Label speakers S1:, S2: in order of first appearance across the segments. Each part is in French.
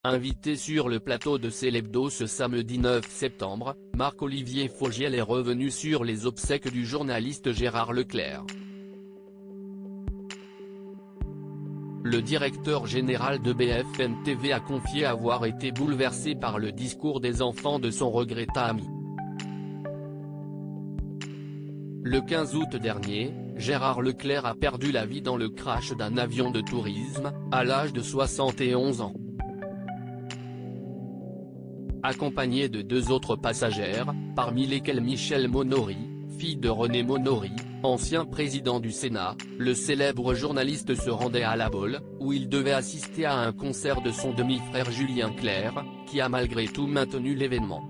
S1: Invité sur le plateau de Célébdo ce samedi 9 septembre, Marc-Olivier Fogiel est revenu sur les obsèques du journaliste Gérard Leclerc. Le directeur général de BFM TV a confié avoir été bouleversé par le discours des enfants de son regretté ami. Le 15 août dernier, Gérard Leclerc a perdu la vie dans le crash d'un avion de tourisme, à l'âge de 71 ans. Accompagné de 2 autres passagères, parmi lesquelles Michèle Monory, fille de René Monory, ancien président du Sénat, le célèbre journaliste se rendait à La Baule, où il devait assister à un concert de son demi-frère Julien Clerc, qui a malgré tout maintenu l'événement.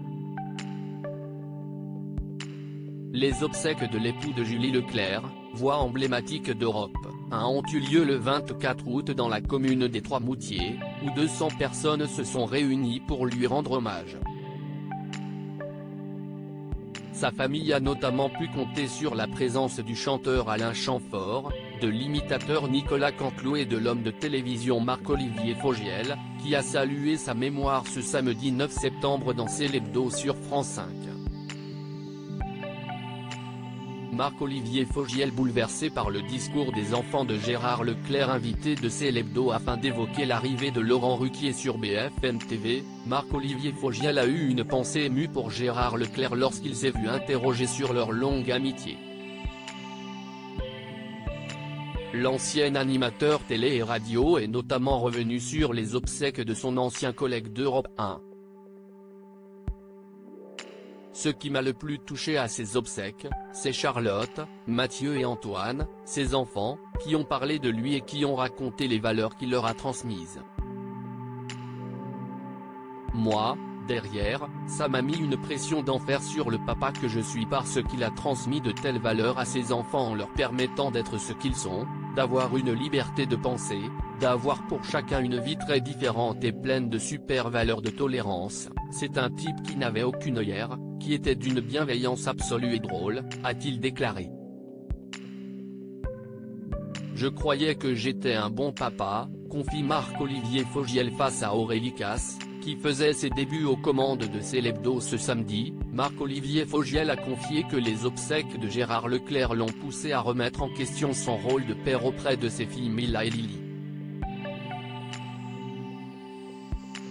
S1: Les obsèques de l'époux de Julie Leclerc, voix emblématique d'Europe 1 ont eu lieu le 24 août dans la commune des Trois-Moutiers, où 200 personnes se sont réunies pour lui rendre hommage. Sa famille a notamment pu compter sur la présence du chanteur Alain Chamfort, de l'imitateur Nicolas Canteloup et de l'homme de télévision Marc-Olivier Fogiel, qui a salué sa mémoire ce samedi 9 septembre dans Célébdo sur France 5. Marc-Olivier Fogiel bouleversé par le discours des enfants de Gérard Leclerc invité de Célébdo afin d'évoquer l'arrivée de Laurent Ruquier sur BFM TV, Marc-Olivier Fogiel a eu une pensée émue pour Gérard Leclerc lorsqu'il s'est vu interroger sur leur longue amitié. L'ancien animateur télé et radio est notamment revenu sur les obsèques de son ancien collègue d'Europe 1. Ce qui m'a le plus touché à ces obsèques, c'est Charlotte, Mathieu et Antoine, ses enfants, qui ont parlé de lui et qui ont raconté les valeurs qu'il leur a transmises. Moi, derrière, ça m'a mis une pression d'enfer sur le papa que je suis parce qu'il a transmis de telles valeurs à ses enfants en leur permettant d'être ce qu'ils sont, d'avoir une liberté de penser, d'avoir pour chacun une vie très différente et pleine de super valeurs de tolérance. C'est un type qui n'avait aucune œillère, qui était d'une bienveillance absolue et drôle, a-t-il déclaré. Je croyais que j'étais un bon papa, confie Marc-Olivier Fogiel face à Aurélie Casse, qui faisait ses débuts aux commandes de Célébdo ce samedi. Marc-Olivier Fogiel a confié que les obsèques de Gérard Leclerc l'ont poussé à remettre en question son rôle de père auprès de ses filles Mila et Lily.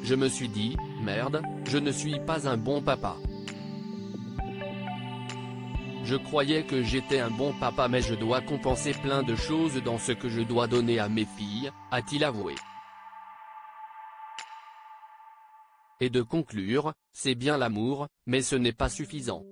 S1: Je me suis dit, merde, je ne suis pas un bon papa. Je croyais que j'étais un bon papa mais je dois compenser plein de choses dans ce que je dois donner à mes filles, a-t-il avoué. Et de conclure, c'est bien l'amour, mais ce n'est pas suffisant.